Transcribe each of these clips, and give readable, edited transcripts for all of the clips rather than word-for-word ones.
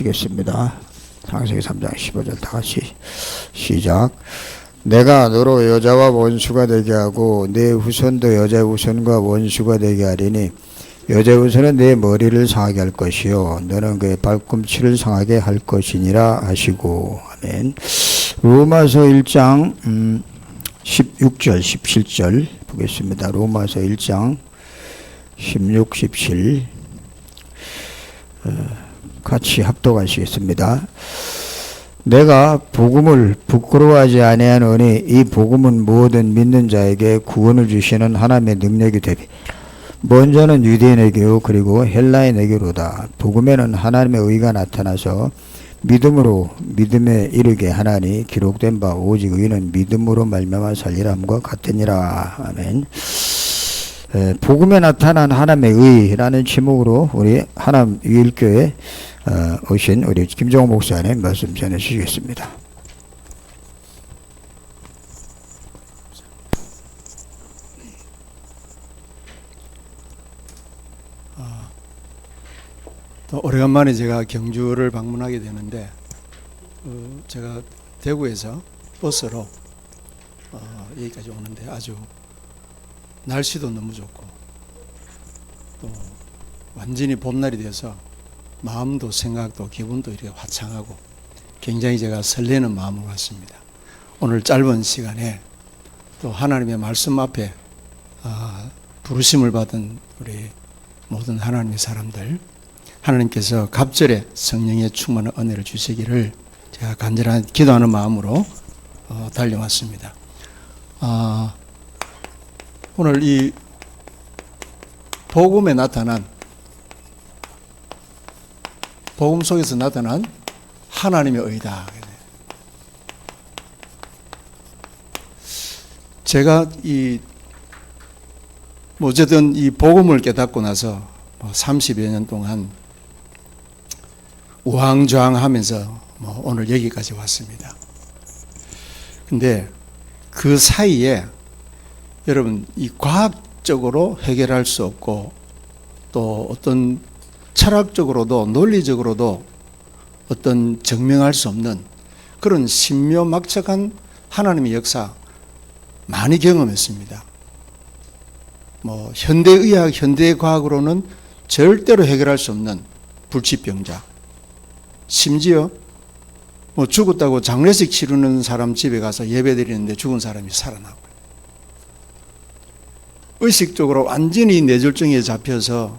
마치겠습니다. 창세기 3장 15절 다 같이 시작. 내가 너로 여자와 원수가 되게 하고 내 후손도 여자의 후손과 원수가 되게 하리니 여자의 후손은 내 머리를 상하게 할 것이요 너는 그의 발꿈치를 상하게 할 것이니라 하시고. 아멘. 로마서 1장 16절 17절 보겠습니다. 로마서 1장 16, 17 같이 합독하시겠습니다. 내가 복음을 부끄러워하지 아니하노니 이 복음은 모든 믿는 자에게 구원을 주시는 하나님의 능력이 되리. 먼저는 유대인에게요 그리고 헬라인에게로다. 복음에는 하나님의 의가 나타나서 믿음으로 믿음에 이르게 하나니 기록된 바 오직 의는 믿음으로 말미암아 살리라 함과 같으니라. 아멘. 복음에 나타난 하나님의 의라는 제목으로 우리 하남 유일교회 오신 우리 김정호 목사님 말씀 전해 주시겠습니다. 또 오래간만에 제가 경주를 방문하게 되는데 제가 대구에서 버스로 여기까지 오는데 아주 날씨도 너무 좋고 또 완전히 봄날이 돼서 마음도 생각도 기분도 이렇게 화창하고 굉장히 제가 설레는 마음으로 왔습니다. 오늘 짧은 시간에 또 하나님의 말씀 앞에 부르심을 받은 우리 모든 하나님의 사람들, 하나님께서 갑절에 성령의 충만한 은혜를 주시기를 제가 간절한 기도하는 마음으로 달려왔습니다. 오늘 이 복음에 나타난, 복음 속에서 나타난 하나님의 의다. 제가 어쨌든 이 복음을 깨닫고 나서 30여 년 동안 우왕좌왕하면서 오늘 여기까지 왔습니다. 근데 그 사이에 여러분 이 과학적으로 해결할 수 없고 또 어떤 철학적으로도 논리적으로도 어떤 증명할 수 없는 그런 신묘막측한 하나님의 역사 많이 경험했습니다. 현대의학, 현대과학으로는 절대로 해결할 수 없는 불치병자, 심지어 죽었다고 장례식 치르는 사람 집에 가서 예배 드리는데 죽은 사람이 살아나고, 의식적으로 완전히 뇌졸중에 잡혀서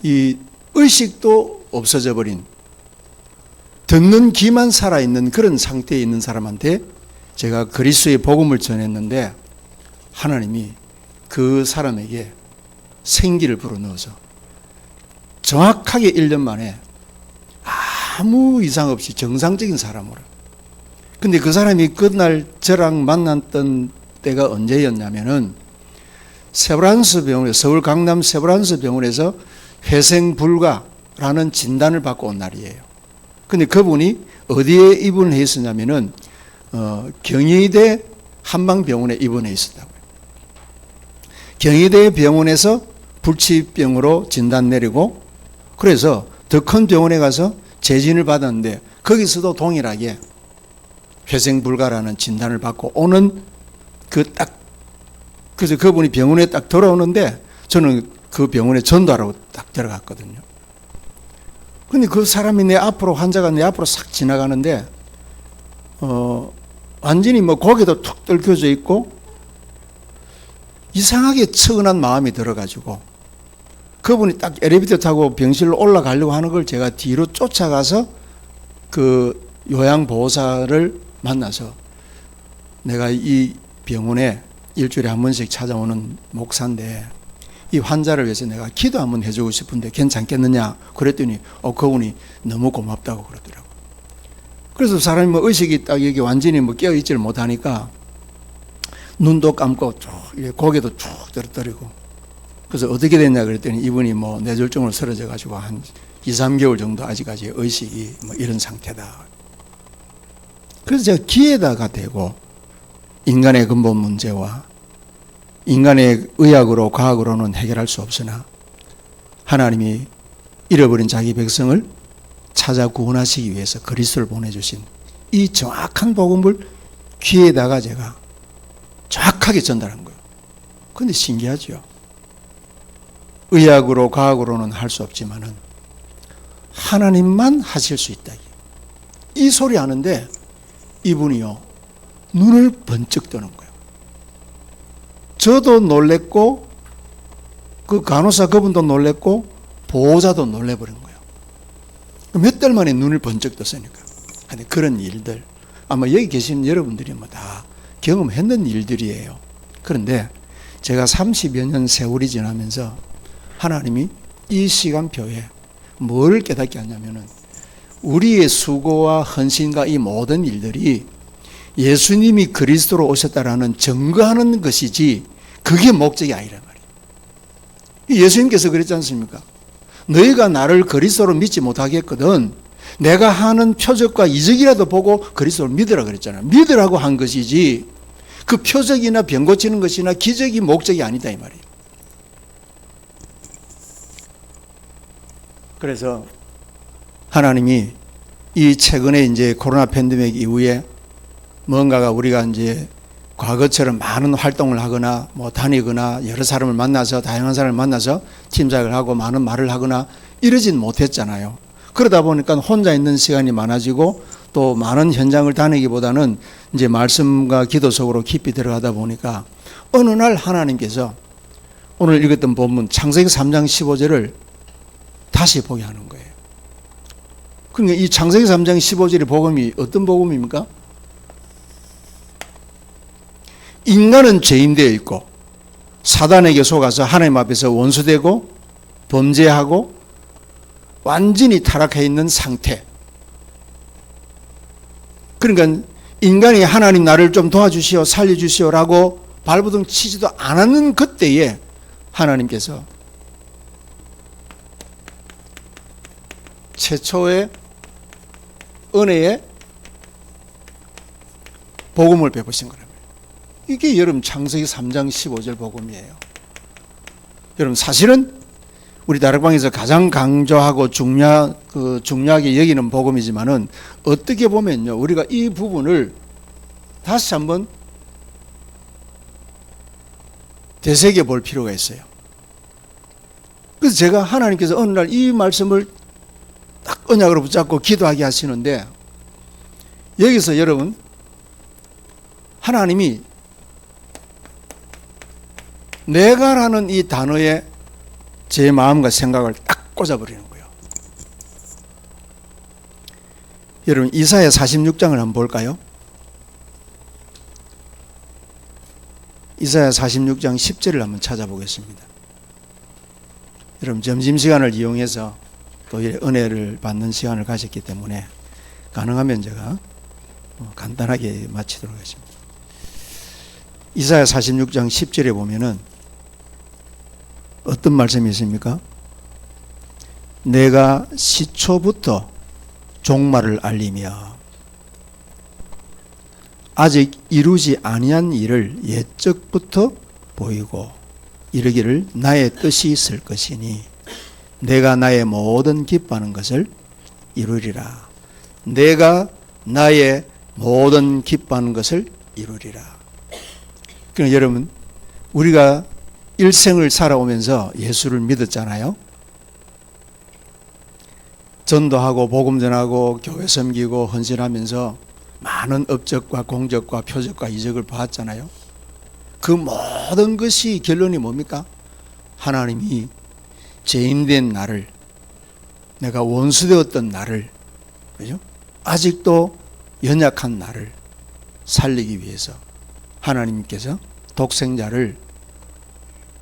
이 의식도 없어져 버린, 듣는 귀만 살아있는 그런 상태에 있는 사람한테 제가 그리스도의 복음을 전했는데 하나님이 그 사람에게 생기를 불어넣어서 정확하게 1년 만에 아무 이상 없이 정상적인 사람으로. 근데 그 사람이 그날 저랑 만났던 때가 언제였냐면은 세브란스 병원, 서울 강남 세브란스 병원에서 회생불가라는 진단을 받고 온 날이에요. 근데 그분이 어디에 입원해 있었냐면은 경희대 한방병원에 입원해 있었다고요. 경희대 병원에서 불치병으로 진단 내리고, 그래서 더 큰 병원에 가서 재진을 받았는데 거기서도 동일하게 회생불가라는 진단을 받고 오는 그래서 그분이 병원에 딱 돌아오는데 저는 그 병원에 전도하라고 딱 들어갔거든요. 근데 그 사람이 환자가 내 앞으로 싹 지나가는데 완전히 고개도 툭 떨겨져 있고 이상하게 측은한 마음이 들어가지고 그분이 딱 엘리베이터 타고 병실로 올라가려고 하는 걸 제가 뒤로 쫓아가서 그 요양보호사를 만나서 내가 이 병원에 일주일에 한 번씩 찾아오는 목사인데 이 환자를 위해서 내가 기도 한번 해주고 싶은데 괜찮겠느냐 그랬더니 그분이 너무 고맙다고 그러더라고요. 그래서 사람이 의식이 딱 여기 완전히 깨어있지를 못하니까 눈도 감고 쭉 고개도 쭉 떨어뜨리고, 그래서 어떻게 됐냐 그랬더니 이분이 뇌졸중으로 쓰러져 가지고 한 2, 3개월 정도 아직까지 의식이 이런 상태다. 그래서 제가 기에다가 대고 인간의 근본 문제와 인간의 의학으로 과학으로는 해결할 수 없으나 하나님이 잃어버린 자기 백성을 찾아 구원하시기 위해서 그리스도를 보내주신 이 정확한 복음을 귀에다가 제가 정확하게 전달한 거예요. 그런데 신기하죠. 의학으로 과학으로는 할 수 없지만은 하나님만 하실 수 있다. 이 소리 하는데 이분이요 눈을 번쩍 뜨는 거예요. 저도 놀랬고 그 간호사 그분도 놀랬고 보호자도 놀래버린 거예요. 몇 달 만에 눈을 번쩍 떴으니까. 근데 그런 일들 아마 여기 계신 여러분들이 뭐 다 경험했는 일들이에요. 그런데 제가 30여 년 세월이 지나면서 하나님이 이 시간표에 뭘 깨닫게 하냐면은 우리의 수고와 헌신과 이 모든 일들이 예수님이 그리스도로 오셨다라는 증거하는 것이지 그게 목적이 아니란 말이에요. 예수님께서 그랬지 않습니까? 너희가 나를 그리스도로 믿지 못하겠거든 내가 하는 표적과 이적이라도 보고 그리스도를 믿으라 그랬잖아요. 믿으라고 한 것이지 그 표적이나 병 고치는 것이나 기적이 목적이 아니다 이 말이에요. 그래서 하나님이 이 최근에 이제 코로나 팬데믹 이후에 뭔가가 우리가 이제 과거처럼 많은 활동을 하거나 뭐 다니거나 여러 사람을 만나서 다양한 사람을 만나서 팀작을 하고 많은 말을 하거나 이러진 못했잖아요. 그러다 보니까 혼자 있는 시간이 많아지고 또 많은 현장을 다니기보다는 이제 말씀과 기도 속으로 깊이 들어가다 보니까 어느 날 하나님께서 오늘 읽었던 본문 창세기 3장 15절을 다시 보게 하는 거예요. 그러니까 이 창세기 3장 15절의 복음이 어떤 복음입니까? 인간은 죄인되어 있고 사단에게 속아서 하나님 앞에서 원수되고 범죄하고 완전히 타락해 있는 상태. 그러니까 인간이 하나님 나를 좀 도와주시오 살려주시오라고 발버둥 치지도 않았는 그때에 하나님께서 최초의 은혜의 복음을 베푸신 거랍니다. 이게 여러분 창세기 3장 15절 복음이에요. 여러분 사실은 우리 다락방에서 가장 강조하고 중요하게 여기는 복음이지만은 어떻게 보면요 우리가 이 부분을 다시 한번 되새겨 볼 필요가 있어요. 그래서 제가 하나님께서 어느 날 이 말씀을 딱 언약으로 붙잡고 기도하게 하시는데 여기서 여러분 하나님이 내가라는 이 단어에 제 마음과 생각을 딱 꽂아버리는 거예요. 여러분 이사야 46장을 한번 볼까요? 이사야 46장 10절을 한번 찾아보겠습니다. 여러분 점심시간을 이용해서 또 은혜를 받는 시간을 가졌기 때문에 가능하면 제가 간단하게 마치도록 하겠습니다. 이사야 46장 10절에 보면은 어떤 말씀이 있습니까? 내가 시초부터 종말을 알리며 아직 이루지 아니한 일을 옛적부터 보이고 이르기를 나의 뜻이 있을 것이니 내가 나의 모든 기뻐하는 것을 이루리라. 내가 나의 모든 기뻐하는 것을 이루리라. 그러니까 여러분 우리가 일생을 살아오면서 예수를 믿었잖아요. 전도하고 복음 전하고 교회 섬기고 헌신하면서 많은 업적과 공적과 표적과 이적을 봤잖아요. 그 모든 것이 결론이 뭡니까? 하나님이 죄인된 나를, 내가 원수되었던 나를, 그죠? 아직도 연약한 나를 살리기 위해서 하나님께서 독생자를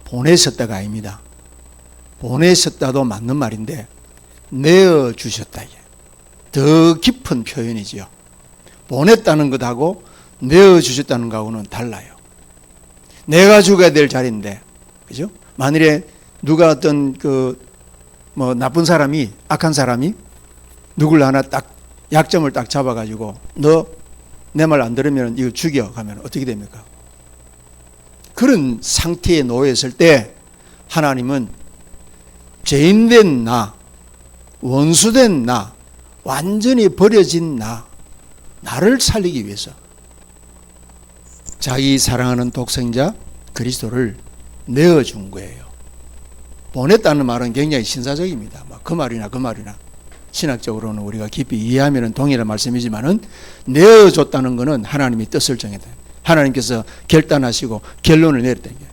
보내셨다가 아닙니다. 보내셨다도 맞는 말인데 내어주셨다. 더 깊은 표현이지요. 보냈다는 것하고 내어주셨다는 것하고는 달라요. 내가 죽어야 될 자리인데, 그죠? 만일에 누가 어떤 나쁜 사람이, 악한 사람이 누굴 하나 딱 약점을 딱 잡아가지고 너 내 말 안 들으면 이거 죽여 가면 어떻게 됩니까? 그런 상태에 놓였을 때 하나님은 죄인된 나, 원수된 나, 완전히 버려진 나를 살리기 위해서 자기 사랑하는 독생자 그리스도를 내어준 거예요. 보냈다는 말은 굉장히 신사적입니다. 그 말이나 신학적으로는 우리가 깊이 이해하면 동일한 말씀이지만은 내어줬다는 것은 하나님이 뜻을 정했다. 하나님께서 결단하시고 결론을 내렸다는 거예요.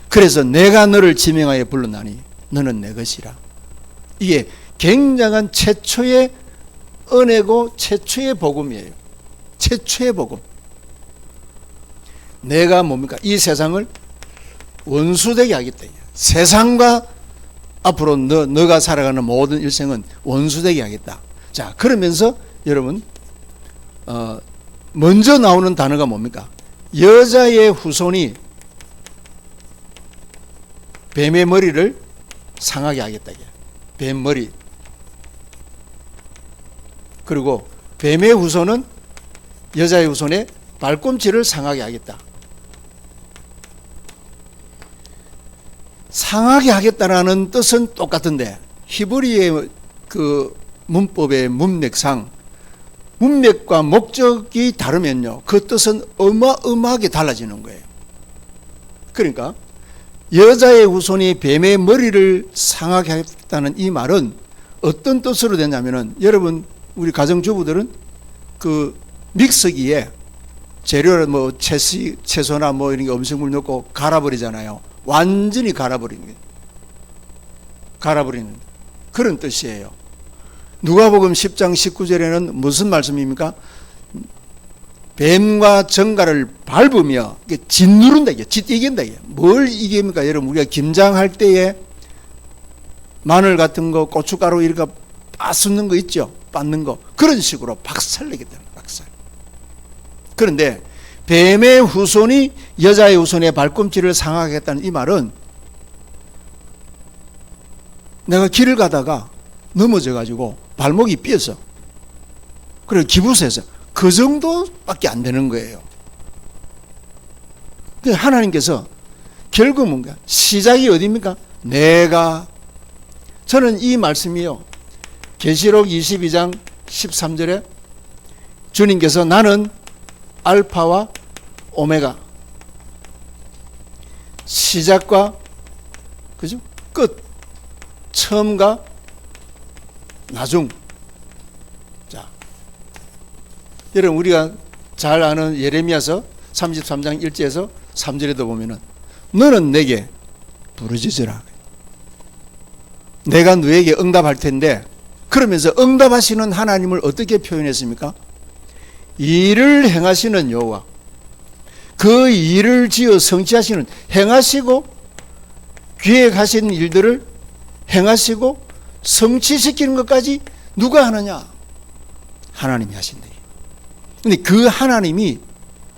그래서 내가 너를 지명하여 불렀나니 너는 내 것이라. 이게 굉장한 최초의 은혜고 최초의 복음이에요. 최초의 복음. 내가 뭡니까? 이 세상을 원수되게 하겠다. 세상과 앞으로 너가 살아가는 모든 일생은 원수되게 하겠다. 자, 그러면서 여러분 먼저 나오는 단어가 뭡니까? 여자의 후손이 뱀의 머리를 상하게 하겠다. 뱀 머리. 그리고 뱀의 후손은 여자의 후손의 발꿈치를 상하게 하겠다. 상하게 하겠다라는 뜻은 똑같은데 히브리의 그 문법의 문맥상 문맥과 목적이 다르면요, 그 뜻은 어마어마하게 달라지는 거예요. 그러니까 여자의 후손이 뱀의 머리를 상하게 하겠다는 이 말은 어떤 뜻으로 되냐면은, 여러분 우리 가정주부들은 그 믹서기에 재료를 뭐 채소나 뭐 이런 게 음식물 넣고 갈아버리잖아요. 완전히 갈아버리는 그런 뜻이에요. 누가복음 10장 19절에는 무슨 말씀입니까? 뱀과 정갈을 밟으며 짓누른다, 짓이긴다. 뭘 이깁니까? 여러분 우리가 김장할 때에 마늘 같은 거, 고춧가루 이렇게 빠쓰는 거 있죠? 빻는 거. 그런 식으로 박살내겠다는 박살. 그런데 뱀의 후손이 여자의 후손의 발꿈치를 상하겠다는 이 말은, 내가 길을 가다가 넘어져 가지고 발목이 삐어서, 그리고 기부서에서 그 정도밖에 안 되는 거예요. 하나님께서 결국 뭔가 시작이 어디입니까? 저는 이 말씀이요, 계시록 22장 13절에 주님께서 나는 알파와 오메가, 시작과 그죠? 끝, 처음과 나중. 자, 여러분 우리가 잘 아는 예레미야서 33장 1절에서 3절에도 보면은 너는 내게 부르짖으라. 내가 너에게 응답할 텐데, 그러면서 응답하시는 하나님을 어떻게 표현했습니까? 일을 행하시는 여호와, 그 일을 지어 성취하시는, 행하시고 계획하신 일들을 행하시고 성취시키는 것까지 누가 하느냐? 하나님이 하신다. 그런데 그 하나님이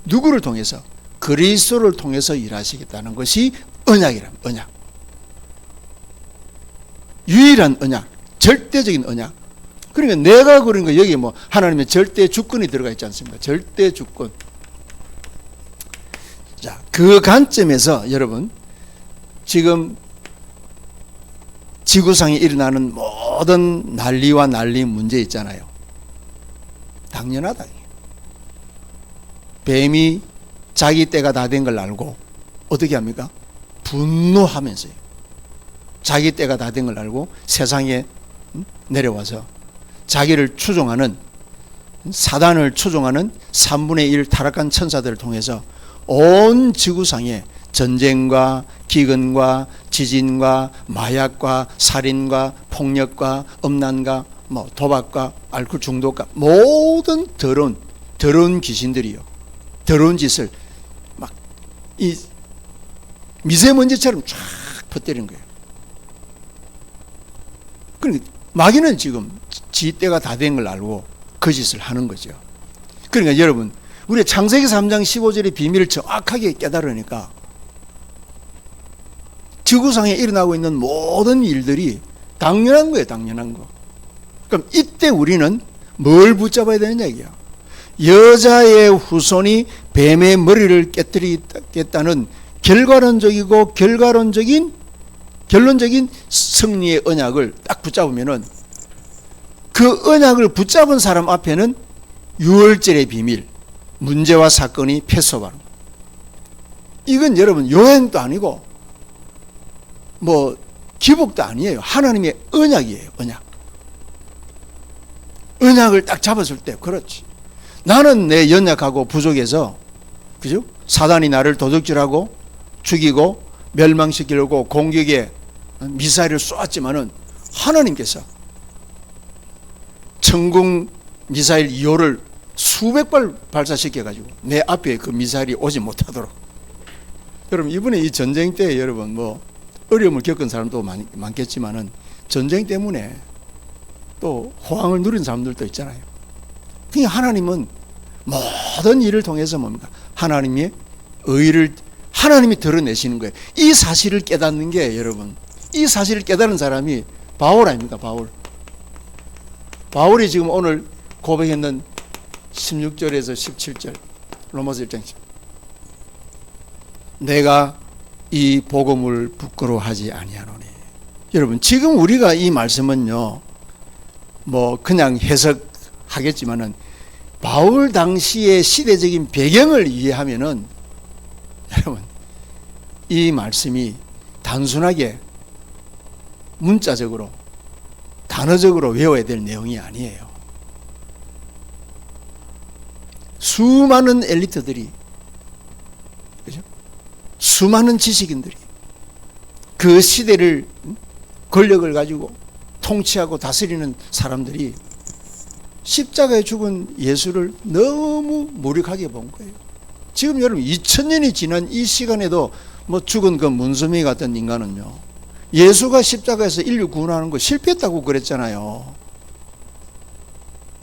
누구를 통해서? 그리스도를 통해서 일하시겠다는 것이 언약이란 언약. 유일한 언약, 절대적인 언약. 그러니까 내가 그런 거, 여기 뭐 하나님의 절대 주권이 들어가 있지 않습니까? 절대 주권. 자, 그 관점에서 여러분 지금 지구상에 일어나는 모든 난리와 난리 문제 있잖아요. 당연하다. 뱀이 자기 때가 다 된 걸 알고 어떻게 합니까? 분노하면서요. 자기 때가 다 된 걸 알고 세상에 내려와서 자기를 추종하는, 사단을 추종하는 3분의 1 타락한 천사들을 통해서 온 지구상에 전쟁과 기근과 지진과 마약과 살인과 폭력과 음란과 뭐 도박과 알코올 중독과 모든 더러운 귀신들이요, 더러운 짓을 막 이 미세먼지처럼 쫙 퍼뜨리는 거예요. 그러니까 마귀는 지금 지 때가 다 된 걸 알고 그 짓을 하는 거죠. 그러니까 여러분 우리 창세기 3장 15절의 비밀을 정확하게 깨달으니까 지구상에 일어나고 있는 모든 일들이 당연한 거예요. 당연한 거. 그럼 이때 우리는 뭘 붙잡아야 되느냐 이게요. 여자의 후손이 뱀의 머리를 깨뜨리겠다는 결과론적이고 결론적인 승리의 언약을 딱 붙잡으면은 그 언약을 붙잡은 사람 앞에는 유월절의 비밀, 문제와 사건이 패소하는 거예요. 이건 여러분 여행도 아니고 뭐 기복도 아니에요. 하나님의 언약이에요. 언약. 언약을 딱 잡았을 때 그렇지. 나는 내 연약하고 부족해서 그죠? 사단이 나를 도둑질하고 죽이고 멸망시키려고 공격에 미사일을 쏘았지만은 하나님께서 천궁 미사일 2호를 수백 발 발사시켜가지고 내 앞에 그 미사일이 오지 못하도록. 여러분 이번에 이 전쟁 때 여러분 뭐 어려움을 겪은 사람도 많겠지만은 전쟁 때문에 또 호황을 누린 사람들도 있잖아요. 그러니까 하나님은 모든 일을 통해서 뭡니까? 하나님의 의를 하나님이 드러내시는 거예요. 이 사실을 깨닫는 게 여러분, 이 사실을 깨달은 사람이 바울 아닙니까? 바울이 지금 오늘 고백했는 16절에서 17절 로마서 1장 10. 내가 이 복음을 부끄러워하지 아니하노니. 여러분 지금 우리가 이 말씀은요 뭐 그냥 해석하겠지만은 바울 당시의 시대적인 배경을 이해하면은 여러분 이 말씀이 단순하게 문자적으로 단어적으로 외워야 될 내용이 아니에요. 수많은 엘리트들이 그죠? 수많은 지식인들이 그 시대를 권력을 가지고 통치하고 다스리는 사람들이 십자가에 죽은 예수를 너무 무력하게 본 거예요. 지금 여러분 2000년이 지난 이 시간에도 뭐 죽은 그 문수미 같은 인간은요 예수가 십자가에서 인류 구원하는 거 실패했다고 그랬잖아요.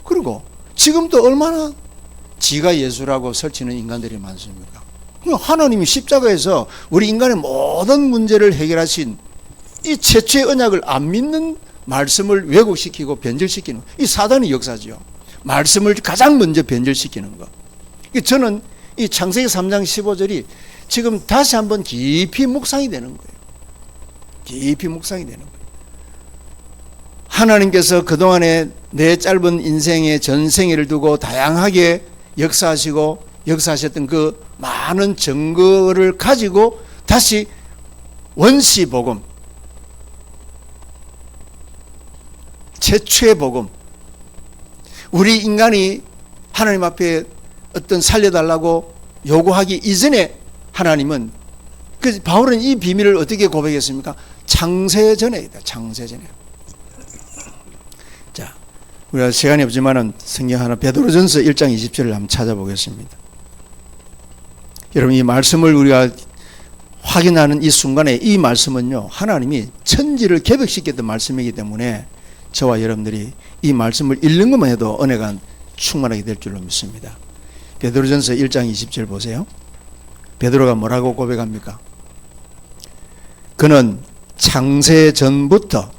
그리고 지금도 얼마나 지가 예수라고 설치는 인간들이 많습니까? 하나님이 십자가에서 우리 인간의 모든 문제를 해결하신 이 최초의 언약을 안 믿는 말씀을 왜곡시키고 변질시키는 이 사단의 역사죠. 말씀을 가장 먼저 변질시키는 거. 저는 이 창세기 3장 15절이 지금 다시 한번 깊이 묵상이 되는 거예요. 깊이 묵상이 되는 거예요. 하나님께서 그동안에 내 짧은 인생의 전생애를 두고 다양하게 역사하셨던 그 많은 증거를 가지고 다시 원시복음, 최초의 복음, 우리 인간이 하나님 앞에 어떤 살려달라고 요구하기 이전에 하나님은 그 바울은 이 비밀을 어떻게 고백했습니까? 창세전에이다. 창세전에. 자, 우리가 시간이 없지만은 성경 하나 베드로전서 1장 20절을 한번 찾아보겠습니다. 여러분 이 말씀을 우리가 확인하는 이 순간에 이 말씀은요 하나님이 천지를 개벽시켰던 말씀이기 때문에 저와 여러분들이 이 말씀을 읽는 것만 해도 은혜가 충만하게 될 줄로 믿습니다. 베드로전서 1장 20절 보세요. 베드로가 뭐라고 고백합니까? 그는 창세 전부터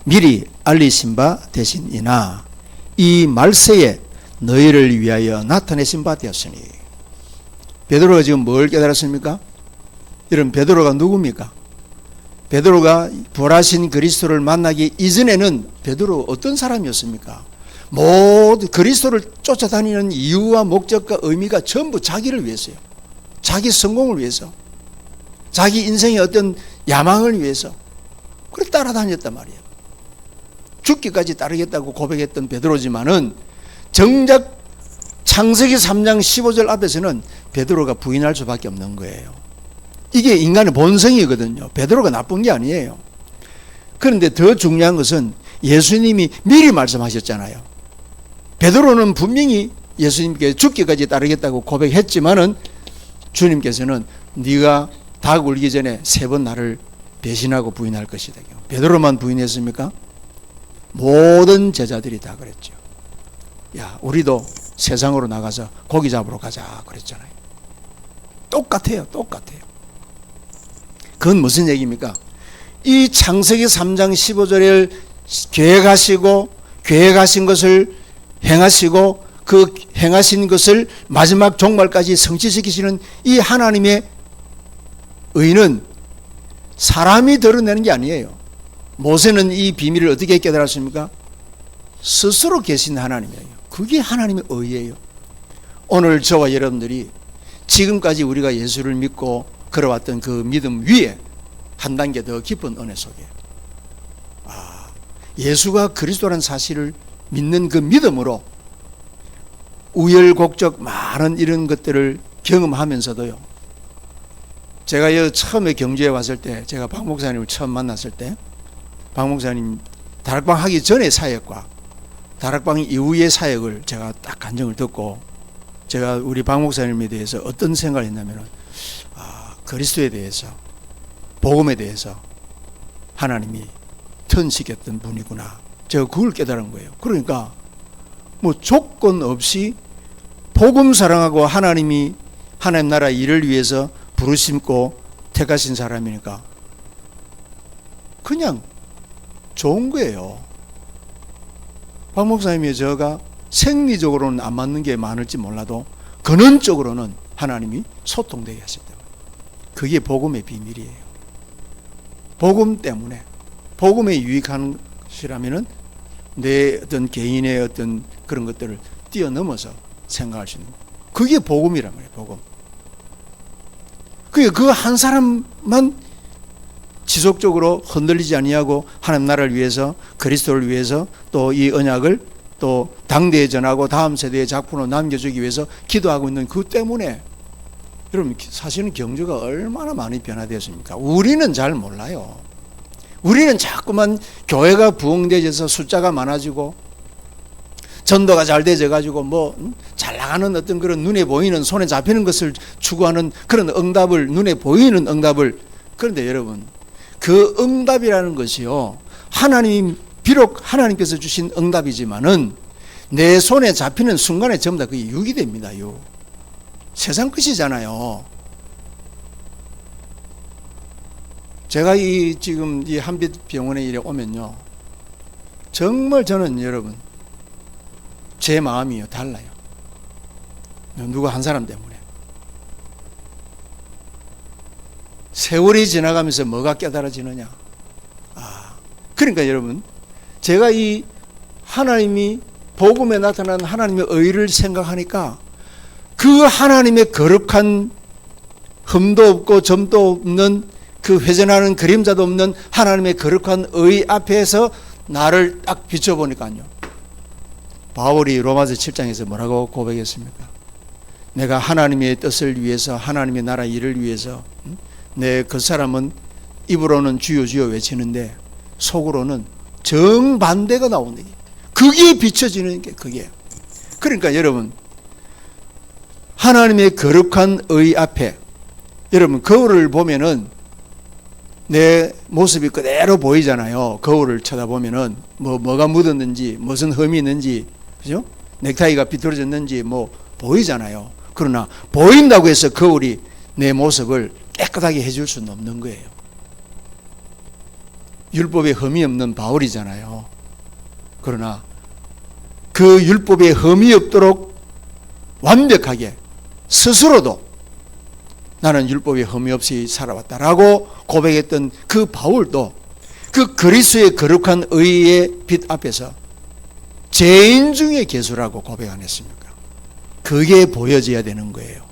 미리 알리신 바 되시니나 이 말세에 너희를 위하여 나타내신 바 되었으니. 베드로가 지금 뭘 깨달았습니까? 여러분 베드로가 누굽니까? 베드로가 부활하신 그리스도를 만나기 이전에는 베드로 어떤 사람이었습니까? 모두 그리스도를 쫓아다니는 이유와 목적과 의미가 전부 자기를 위해서요. 자기 성공을 위해서, 자기 인생의 어떤 야망을 위해서 그렇게 따라다녔단 말이에요. 죽기까지 따르겠다고 고백했던 베드로지만은 정작 창세기 3장 15절 앞에서는 베드로가 부인할 수밖에 없는 거예요. 이게 인간의 본성이거든요. 베드로가 나쁜 게 아니에요. 그런데 더 중요한 것은 예수님이 미리 말씀하셨잖아요. 베드로는 분명히 예수님께 죽기까지 따르겠다고 고백했지만은 주님께서는 네가 닭 울기 전에 3번 나를 배신하고 부인할 것이다. 베드로만 부인했습니까? 모든 제자들이 다 그랬죠. 야, 우리도 세상으로 나가서 고기 잡으러 가자 그랬잖아요. 똑같아요. 똑같아요. 그건 무슨 얘기입니까? 이 창세기 3장 15절을 계획하신 것을 행하시고 그 행하신 것을 마지막 종말까지 성취시키시는 이 하나님의 의는 사람이 드러내는 게 아니에요. 모세는 이 비밀을 어떻게 깨달았습니까? 스스로 계신 하나님이에요. 그게 하나님의 의예요. 오늘 저와 여러분들이 지금까지 우리가 예수를 믿고 걸어왔던 그 믿음 위에 한 단계 더 깊은 은혜 속에 예수가 그리스도라는 사실을 믿는 그 믿음으로 우열곡적 많은 이런 것들을 경험하면서도요. 제가 처음에 경주에 왔을 때, 제가 박 목사님을 처음 만났을 때, 박 목사님 다락방 하기 전의 사역과 다락방 이후의 사역을 제가 딱 간증을 듣고, 제가 우리 박 목사님에 대해서 어떤 생각을 했냐면은, 그리스도에 대해서, 복음에 대해서 하나님이 턴식했던 분이구나. 제가 그걸 깨달은 거예요. 그러니까 뭐 조건 없이 복음 사랑하고 하나님이 하나님 나라 일을 위해서 부르심고 택하신 사람이니까 그냥 좋은 거예요. 박 목사님이 저가 생리적으로는 안 맞는 게 많을지 몰라도 근원적으로는 하나님이 소통되게 하셨다. 그게 복음의 비밀이에요. 복음 때문에 복음에 유익한 것이라면은 내 어떤 개인의 어떤 그런 것들을 뛰어넘어서 생각할 수 있는 거. 그게 복음이란 말이에요. 복음. 그게 그 한 사람만 지속적으로 흔들리지 아니하고 하나님 나라를 위해서 그리스도를 위해서 또 이 언약을 또 당대에 전하고 다음 세대의 작품으로 남겨주기 위해서 기도하고 있는 그 때문에 여러분 사실은 경주가 얼마나 많이 변화되었습니까? 우리는 잘 몰라요. 우리는 자꾸만 교회가 부흥되어서 숫자가 많아지고 전도가 잘 되어가지고 잘 나가는 어떤 그런 눈에 보이는 손에 잡히는 것을 추구하는 그런 응답을, 눈에 보이는 응답을. 그런데 여러분 그 응답이라는 것이요, 하나님 비록 하나님께서 주신 응답이지만은 내 손에 잡히는 순간에 전부 다 그게 육이 됩니다. 육. 세상 끝이잖아요. 제가 지금 이 한빛병원에 이래 오면요, 정말 저는 여러분 제 마음이요 달라요. 누구 한 사람 때문에. 세월이 지나가면서 뭐가 깨달아지느냐. 그러니까 여러분 제가 이 하나님이 복음에 나타난 하나님의 의를 생각하니까 그 하나님의 거룩한 흠도 없고 점도 없는 그 회전하는 그림자도 없는 하나님의 거룩한 의 앞에서 나를 딱 비춰보니까요, 바울이 로마서 7장에서 뭐라고 고백했습니까? 내가 하나님의 뜻을 위해서, 하나님의 나라 일을 위해서 내 그 사람은 입으로는 주여 주여 외치는데 속으로는 정반대가 나오는 게, 그게 비춰지는 게 그게. 그러니까 여러분 하나님의 거룩한 의 앞에 여러분 거울을 보면은 내 모습이 그대로 보이잖아요. 거울을 쳐다보면은 뭐가 묻었는지, 무슨 흠이 있는지, 그죠? 넥타이가 비뚤어졌는지 보이잖아요. 그러나 보인다고 해서 거울이 내 모습을 깨끗하게 해줄 수는 없는 거예요. 율법에 흠이 없는 바울이잖아요. 그러나 그 율법에 흠이 없도록 완벽하게 스스로도 나는 율법에 흠이 없이 살아왔다라고 고백했던 그 바울도 그 그리스도의 거룩한 의의 빛 앞에서 죄인 중에 괴수라고 고백 안 했습니까? 그게 보여져야 되는 거예요.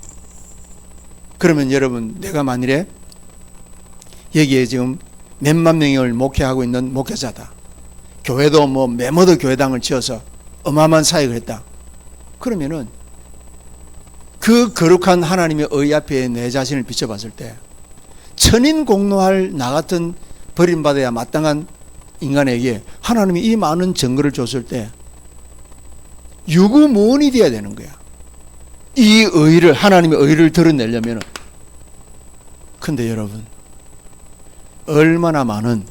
그러면 여러분 내가 만일에 여기에 지금 몇만 명을 목회하고 있는 목회자다. 교회도 메모도 교회당을 지어서 어마어마한 사역을 했다. 그러면은 그 거룩한 하나님의 의 앞에 내 자신을 비춰봤을 때 천인공노할 나 같은 버림받아야 마땅한 인간에게 하나님이 이 많은 증거를 줬을 때 유구무원이 되어야 되는 거야. 이 의를, 하나님의 의를 드러내려면. 근데 여러분 얼마나 많은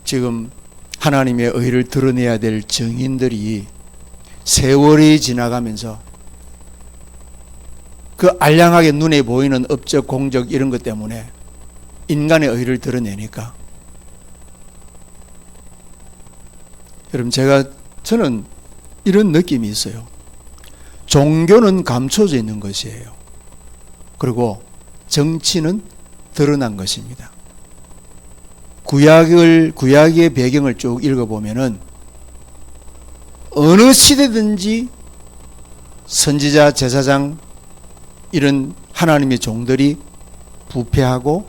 지금 하나님의 의를 드러내야 될 증인들이 세월이 지나가면서 그 알량하게 눈에 보이는 업적, 공적 이런 것 때문에 인간의 의를 드러내니까. 여러분 저는 이런 느낌이 있어요. 종교는 감춰져 있는 것이에요. 그리고 정치는 드러난 것입니다. 구약의 배경을 쭉 읽어보면은 어느 시대든지 선지자, 제사장 이런 하나님의 종들이 부패하고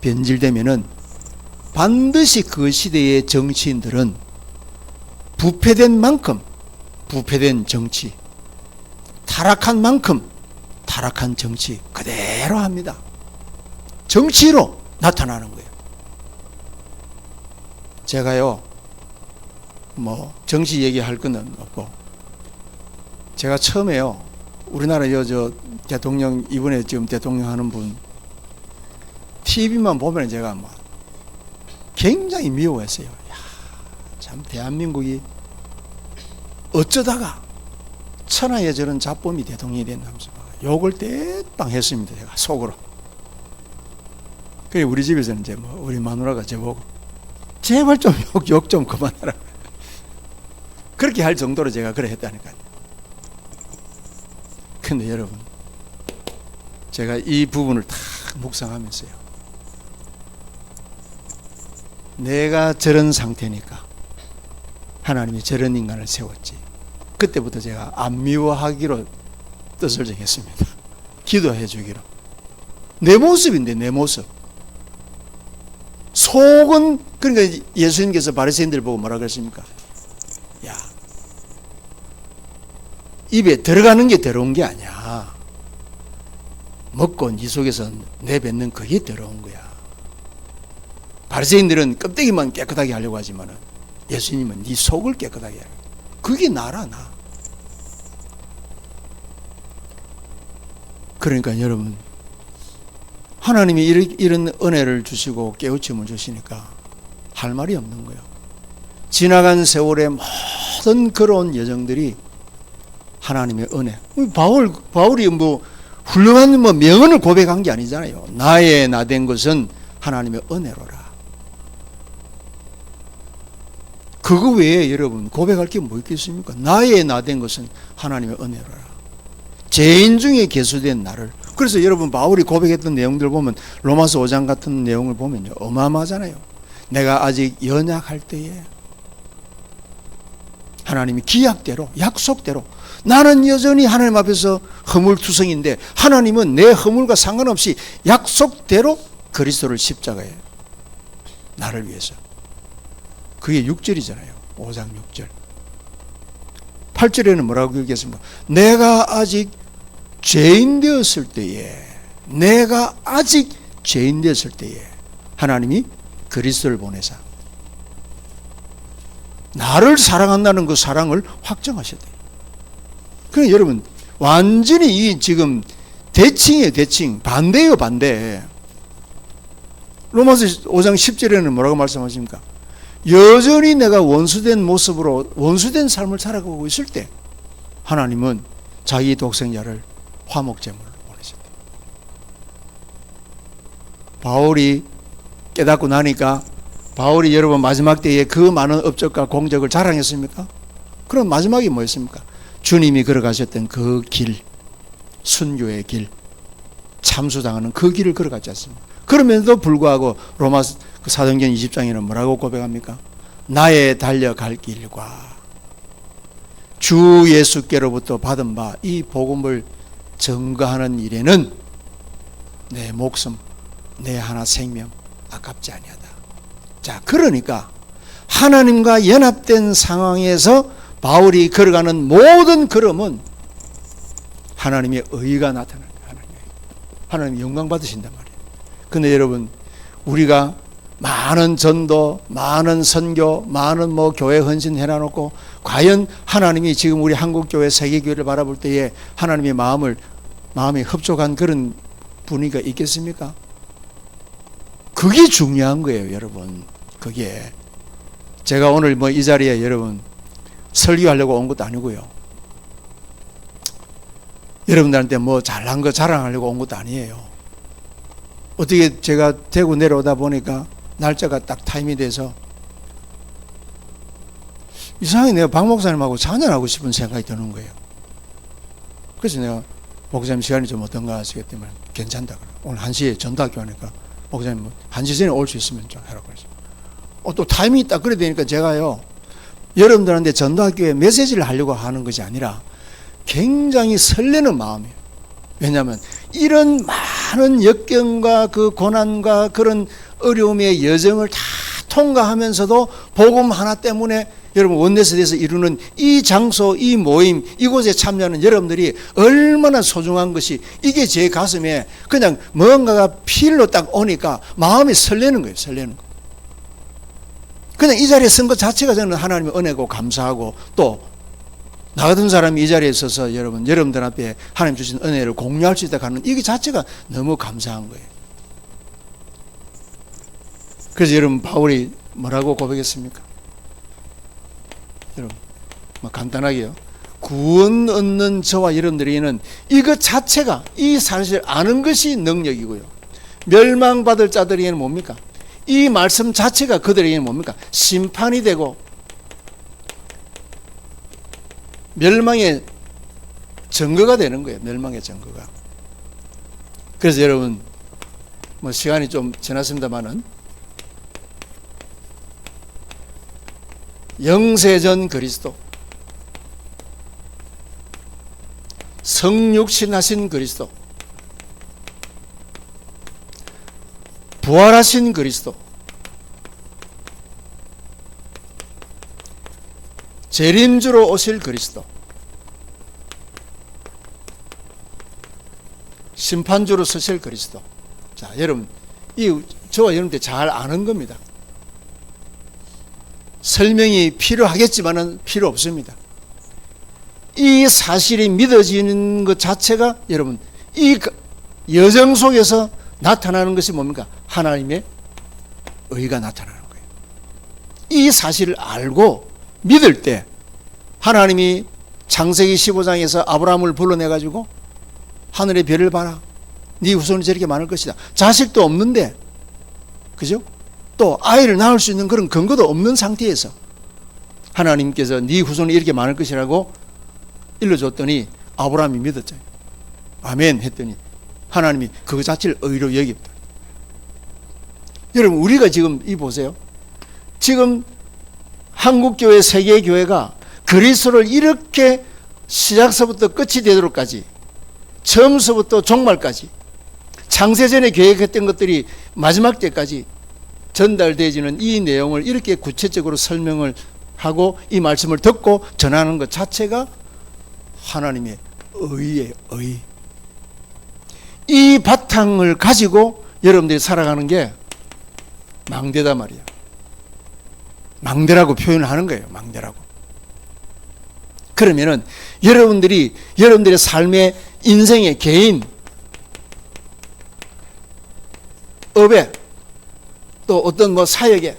변질되면은 반드시 그 시대의 정치인들은 부패된 만큼 부패된 정치, 타락한 만큼 타락한 정치 그대로 합니다. 정치로 나타나는 거예요. 제가요, 뭐 정치 얘기할 건 없고, 제가 처음에요, 우리나라 저 대통령, 이번에 지금 대통령 하는 분 TV만 보면 제가 뭐 굉장히 미워했어요. 야, 참 대한민국이 어쩌다가 천하에 저런 잡범이 대통령이 됐나면서 욕을 대빵 했습니다. 제가 속으로. 그래 우리 집에서는 이제 뭐 우리 마누라가 저보고 제발 좀 욕 좀 그만하라. 그렇게 할 정도로 제가 그래 했다니까요. 근데 여러분, 제가 이 부분을 다 묵상하면서요, 내가 저런 상태니까 하나님이 저런 인간을 세웠지. 그때부터 제가 안 미워하기로 뜻을 정했습니다. 기도해 주기로. 내 모습인데, 내 모습. 속은, 그러니까 예수님께서 바리새인들 보고 뭐라 그랬습니까? 야, 입에 들어가는 게 더러운 게 아니야. 먹고 네 속에서 내뱉는 그게 더러운 거야. 바리새인들은 껍데기만 깨끗하게 하려고 하지만 예수님은 네 속을 깨끗하게 하려고. 그게 나라, 나. 그러니까 여러분, 하나님이 이런 은혜를 주시고 깨우침을 주시니까 할 말이 없는 거예요. 지나간 세월의 모든 그런 여정들이 하나님의 은혜. 바울이 뭐 훌륭한 뭐 명언을 고백한 게 아니잖아요. 나의 나 된 것은 하나님의 은혜로라. 그거 외에 여러분 고백할 게 뭐 있겠습니까? 나의 나 된 것은 하나님의 은혜로라. 죄인 중에 계수된 나를. 그래서 여러분 바울이 고백했던 내용들 보면 로마서 5장 같은 내용을 보면요, 어마어마하잖아요. 내가 아직 연약할 때에 하나님이 기약대로, 약속대로, 나는 여전히 하나님 앞에서 허물투성인데 하나님은 내 허물과 상관없이 약속대로 그리스도를 십자가에 나를 위해서. 그게 6절이잖아요. 5장 6절. 8절에는 뭐라고 얘기했습니까? 내가 아직 죄인 되었을 때에, 내가 아직 죄인 되었을 때에 하나님이 그리스도를 보내사 나를 사랑한다는 그 사랑을 확정하셨대요. 그러니까 여러분, 완전히 이 지금 대칭이에요, 대칭. 반대예요, 반대. 로마서 5장 10절에는 뭐라고 말씀하십니까? 여전히 내가 원수된 모습으로 원수된 삶을 살아가고 있을 때 하나님은 자기 독생자를 화목제물로 보내셨다. 바울이 깨닫고 나니까 바울이 여러분 마지막 때에 그 많은 업적과 공적을 자랑했습니까? 그럼 마지막이 뭐였습니까? 주님이 걸어가셨던 그 길, 순교의 길, 참수당하는 그 길을 걸어갔지 않습니까? 그럼에도 불구하고 로마 사도행전 20장에는 뭐라고 고백합니까? 나의 달려갈 길과 주 예수께로부터 받은 바 이 복음을 증거하는 일에는 내 목숨, 내 하나 생명 아깝지 아니하다. 자, 그러니까 하나님과 연합된 상황에서 바울이 걸어가는 모든 걸음은 하나님의 의가 나타나는 거예요. 하나님의 영광 받으신단 말이에요. 근데 여러분, 우리가 많은 전도, 많은 선교, 많은 뭐 교회 헌신 해놔놓고 과연 하나님이 지금 우리 한국교회, 세계교회를 바라볼 때에 하나님의 마음에 흡족한 그런 분위기가 있겠습니까? 그게 중요한 거예요, 여러분. 그게. 제가 오늘 뭐 이 자리에 여러분 설교하려고 온 것도 아니고요. 여러분들한테 뭐 잘난 거 자랑하려고 온 것도 아니에요. 어떻게 제가 대구 내려오다 보니까 날짜가 딱 타임이 돼서 이상하게 내가 박 목사님하고 찬양하고 싶은 생각이 드는 거예요. 그래서 내가 목사님 시간이 좀 어떤가 하시기 때문에 괜찮다. 오늘 1시에 전도학교 하니까 목사님 뭐 1시 전에 올 수 있으면 좀 하라고 그랬어요. 또 타임이 있다 그래 되니까 제가요 여러분들한테 전도하기 위해 메시지를 하려고 하는 것이 아니라 굉장히 설레는 마음이에요. 왜냐하면 이런 많은 역경과 그 고난과 그런 어려움의 여정을 다 통과하면서도 복음 하나 때문에 여러분 원내세대에서 이루는 이 장소, 이 모임, 이곳에 참여하는 여러분들이 얼마나 소중한 것이, 이게 제 가슴에 그냥 뭔가가 필로 딱 오니까 마음이 설레는 거예요. 설레는 거. 그냥 이 자리에 쓴 것 자체가 저는 하나님의 은혜고 감사하고, 또 나 같은 사람이 이 자리에 서서 여러분들 앞에 하나님 주신 은혜를 공유할 수 있다 하는 이게 자체가 너무 감사한 거예요. 그래서 여러분, 바울이 뭐라고 고백했습니까? 여러분, 뭐 간단하게요. 구원 얻는 저와 여러분들에게는 이것 자체가, 이 사실을 아는 것이 능력이고요. 멸망받을 자들에게는 뭡니까? 이 말씀 자체가 그들에게는 뭡니까? 심판이 되고 멸망의 증거가 되는 거예요. 멸망의 증거가. 그래서 여러분, 뭐 시간이 좀 지났습니다만은 영세전 그리스도, 성육신하신 그리스도, 부활하신 그리스도, 재림주로 오실 그리스도, 심판주로 서실 그리스도. 자, 여러분, 이 저와 여러분들 잘 아는 겁니다. 설명이 필요하겠지만은 필요 없습니다. 이 사실이 믿어지는 것 자체가 여러분, 이 여정 속에서 나타나는 것이 뭡니까? 하나님의 의가 나타나는 거예요. 이 사실을 알고 믿을 때 하나님이 창세기 15장에서 아브라함을 불러내가지고 하늘의 별을 봐라, 네 후손이 저렇게 많을 것이다. 자식도 없는데, 그죠? 또 아이를 낳을 수 있는 그런 근거도 없는 상태에서 하나님께서 네 후손이 이렇게 많을 것이라고 일러줬더니 아브라함이 믿었죠. 아멘 했더니 하나님이 그 자체를 의로 여깁니다. 여러분, 우리가 지금 이 보세요. 지금 한국교회, 세계교회가 그리스도를 이렇게 시작서부터 끝이 되도록까지, 처음서부터 종말까지, 창세전에 계획했던 것들이 마지막 때까지 전달되어지는 이 내용을 이렇게 구체적으로 설명을 하고 이 말씀을 듣고 전하는 것 자체가 하나님의 의의 의. 이 바탕을 가지고 여러분들이 살아가는 게 망대다 말이야. 망대라고 표현을 하는 거예요. 망대라고. 그러면은 여러분들이 여러분들의 삶의 인생의 개인, 업에, 또 어떤 뭐 사역에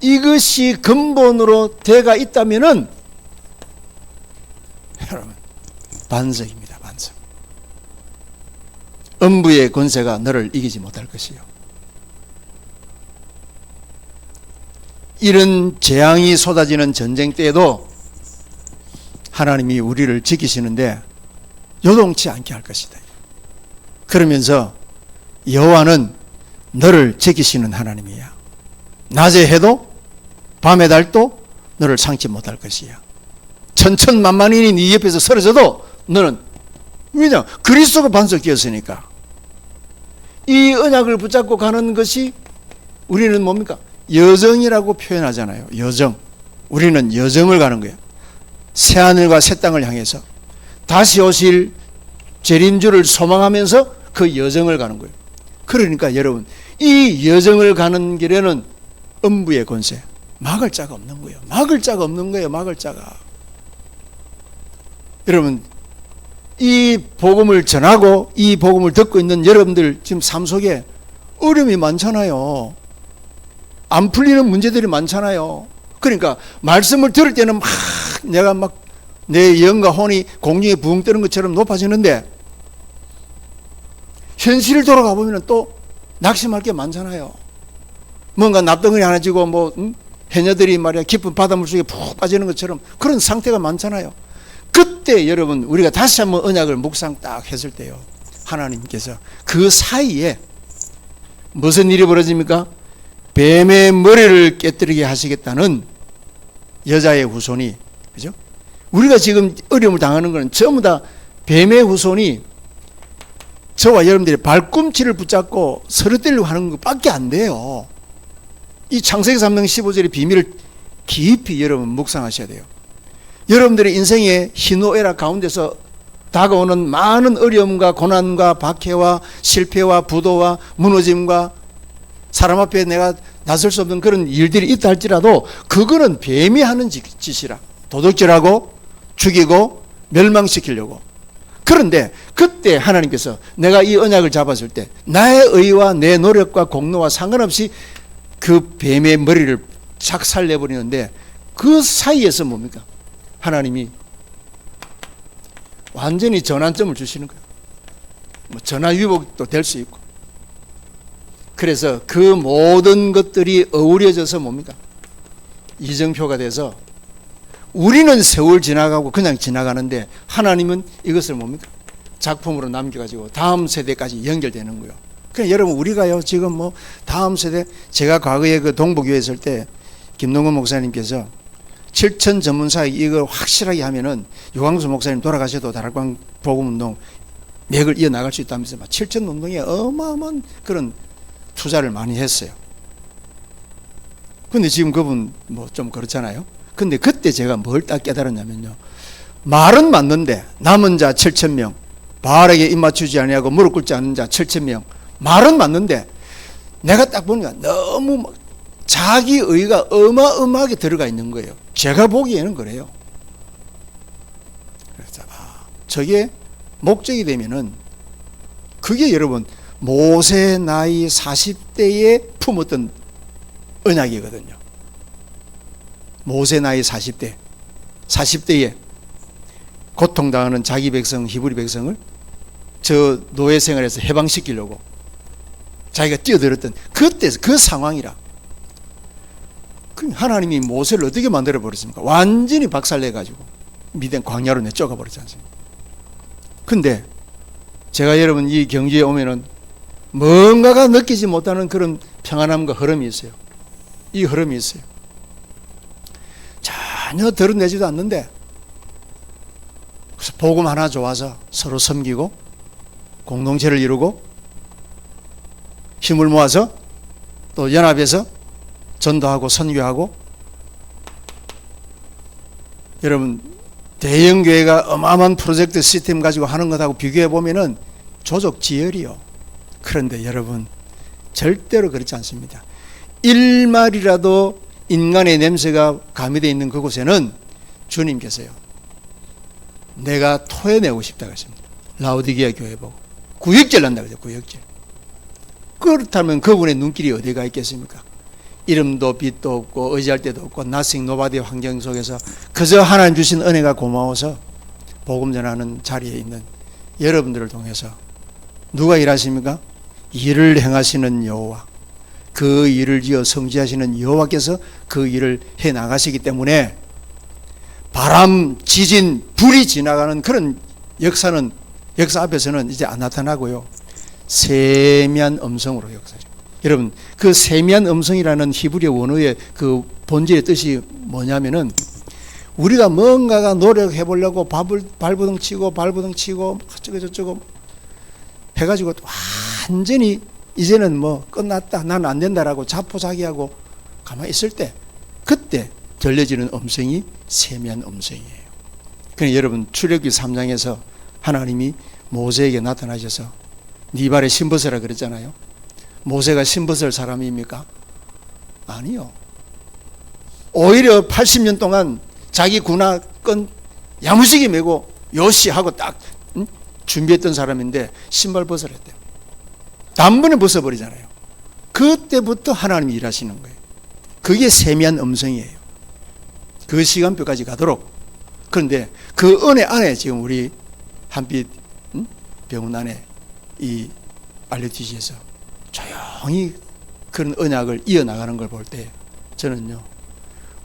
이것이 근본으로 돼가 있다면은 여러분, 반석입니다. 반석. 음부의 권세가 너를 이기지 못할 것이요. 이런 재앙이 쏟아지는 전쟁 때에도 하나님이 우리를 지키시는데 요동치 않게 할 것이다. 그러면서 여호와는 너를 지키시는 하나님이야. 낮에 해도 밤의 달도 너를 상치 못할 것이야. 천천만만인이 네 옆에서 쓰러져도 너는, 왜냐? 그리스도가 반석이었으니까. 이 언약을 붙잡고 가는 것이 우리는 뭡니까? 여정이라고 표현하잖아요. 여정. 우리는 여정을 가는 거예요. 새하늘과 새 땅을 향해서 다시 오실 재림주를 소망하면서 그 여정을 가는 거예요. 그러니까 여러분, 이 여정을 가는 길에는 음부의 권세, 막을 자가 없는 거예요. 막을 자가 없는 거예요. 막을 자가. 여러분, 이 복음을 전하고 이 복음을 듣고 있는 여러분들 지금 삶 속에 어려움이 많잖아요. 안 풀리는 문제들이 많잖아요. 그러니까 말씀을 들을 때는 막 내가 막 내 영과 혼이 공중에 붕 뜨는 것처럼 높아지는데 현실을 돌아가 보면 또 낙심할 게 많잖아요. 뭔가 납덩어리 하나 지고 뭐 해녀들이 말이야 깊은 바닷물 속에 푹 빠지는 것처럼 그런 상태가 많잖아요. 그때 여러분, 우리가 다시 한번 언약을 묵상 딱 했을 때요, 하나님께서 그 사이에 무슨 일이 벌어집니까? 뱀의 머리를 깨뜨리게 하시겠다는 여자의 후손이, 그죠? 우리가 지금 어려움을 당하는 것은 전부 다 뱀의 후손이 저와 여러분들의 발꿈치를 붙잡고 서로 때리려고 하는 것밖에 안 돼요. 이 창세기 3장 15절의 비밀을 깊이 여러분 묵상하셔야 돼요. 여러분들의 인생의 희노애락 가운데서 다가오는 많은 어려움과 고난과 박해와 실패와 부도와 무너짐과 사람 앞에 내가 나설 수 없는 그런 일들이 있다 할지라도 그거는 뱀이 하는 짓이라. 도둑질하고 죽이고 멸망시키려고. 그런데 그때 하나님께서 내가 이 언약을 잡았을 때 나의 의와 내 노력과 공로와 상관없이 그 뱀의 머리를 작살내버리는데 그 사이에서 뭡니까? 하나님이 완전히 전환점을 주시는 거예요. 뭐 전화위복도 될 수 있고. 그래서 그 모든 것들이 어우러져서 뭡니까? 이정표가 돼서 우리는 세월 지나가고 그냥 지나가는데 하나님은 이것을 뭡니까? 작품으로 남겨가지고 다음 세대까지 연결되는 거예요. 그러니까 여러분 우리가요 지금 뭐 다음 세대, 제가 과거에 그 동부교회 있을 때 김동건 목사님께서 7천 전문사 이걸 확실하게 하면은 유광수 목사님 돌아가셔도 다락방 복음운동 맥을 이어나갈 수 있다면서 7천 운동에 어마어마한 그런 투자를 많이 했어요. 근데 지금 그분 뭐 좀 그렇잖아요. 근데 그때 제가 뭘 딱 깨달았냐면요, 말은 맞는데 남은 자 7천 명, 바알에게 입맞추지 아니하고 무릎 꿇지 않는 자 7천 명, 말은 맞는데 내가 딱 보니까 너무 자기 의가 어마어마하게 들어가 있는 거예요. 제가 보기에는 그래요. 그래서 저게 목적이 되면은 그게 여러분 모세 나이 40대에 품었던 언약이거든요. 모세 나이 40대에 고통당하는 자기 백성 히브리 백성을 저 노예 생활에서 해방시키려고 자기가 뛰어들었던 그때 그 상황이라. 하나님이 모세를 어떻게 만들어 버렸습니까? 완전히 박살내가지고 미디안 광야로 내쫓아 버렸지 않습니까? 근데 제가 여러분 이 경주에 오면은 뭔가가 느끼지 못하는 그런 평안함과 흐름이 있어요. 이 흐름이 있어요. 전혀 드러내지도 않는데 그래서 복음 하나 좋아서 서로 섬기고 공동체를 이루고 힘을 모아서 또 연합해서 전도하고 선교하고. 여러분 대형 교회가 어마어마한 프로젝트 시스템 가지고 하는 것하고 비교해 보면은 조족지열이요. 그런데 여러분 절대로 그렇지 않습니다. 일말이라도 인간의 냄새가 가미되어 있는 그곳에는 주님께서요 내가 토해내고 싶다고 했습니다. 라오디게아 교회 보고 구역질 난다고 했어요. 구역질. 그렇다면 그분의 눈길이 어디가 있겠습니까? 이름도 빛도 없고 의지할 데도 없고 nothing nobody 환경 속에서 그저 하나님 주신 은혜가 고마워서 복음 전하는 자리에 있는 여러분들을 통해서 누가 일하십니까? 일을 행하시는 여호와, 그 일을 지어 성취하시는 여호와께서 그 일을 해 나가시기 때문에 바람, 지진, 불이 지나가는 그런 역사 앞에서는 이제 안 나타나고요. 세미한 음성으로 역사죠. 여러분 그 세미한 음성이라는 히브리어 원어의 그 본질의 뜻이 뭐냐면은 우리가 뭔가가 노력해 보려고 발버둥 치고 어쩌고 저쩌고 해가지고 완전히 이제는 뭐 끝났다, 난 안 된다라고 자포자기하고 가만히 있을 때 그때 들려지는 음성이 세미한 음성이에요. 그러니까 여러분 출애굽기 3장에서 하나님이 모세에게 나타나셔서 네 발에 신벗으라 그랬잖아요. 모세가 신벗을 사람입니까? 아니요. 오히려 80년 동안 자기 군화끈 야무지게 메고 요시하고 딱 준비했던 사람인데 신발 벗으랬대요. 단번에 벗어버리잖아요. 그때부터 하나님이 일하시는 거예요. 그게 세미한 음성이에요. 그 시간표까지 가도록. 그런데 그 은혜 안에 지금 우리 한빛 병원 안에 이 RUTC에서 조용히 그런 언약을 이어나가는 걸 볼 때 저는요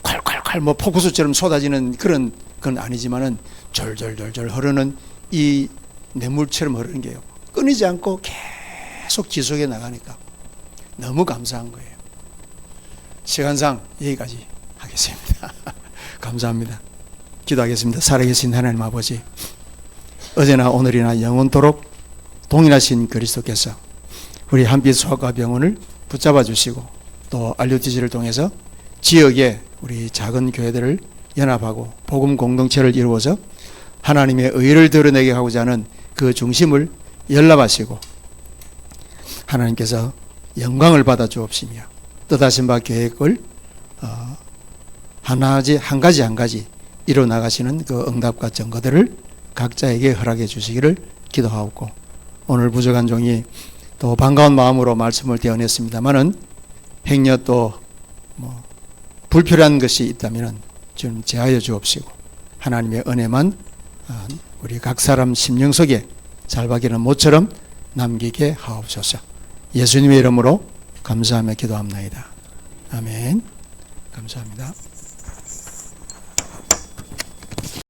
콸콸콸 뭐 폭우수처럼 쏟아지는 그런 건 아니지만은 절절절절 흐르는 이 냇물처럼 흐르는 게요 끊이지 않고 계속 지속해 나가니까 너무 감사한 거예요. 시간상 여기까지 하겠습니다. 감사합니다. 기도하겠습니다. 살아계신 하나님 아버지, 어제나 오늘이나 영원토록 동일하신 그리스도께서 우리 한빛 소아과병원을 붙잡아 주시고 또 RUTC를 통해서 지역에 우리 작은 교회들을 연합하고 복음 공동체를 이루어서 하나님의 의를 드러내게 하고자 하는 그 중심을 연락하시고 하나님께서 영광을 받아 주옵시며 뜻하신 바 계획을 한 가지 이뤄 나가시는 그 응답과 증거들을 각자에게 허락해 주시기를 기도하옵고, 오늘 부족한 종이 또 반가운 마음으로 말씀을 대언했습니다마는 행여 또 불필요한 것이 있다면 좀 제하여 주옵시고 하나님의 은혜만 우리 각 사람 심령 속에 잘박이는 모처럼 남기게 하옵소서. 예수님의 이름으로 감사하며 기도합나이다. 아멘. 감사합니다.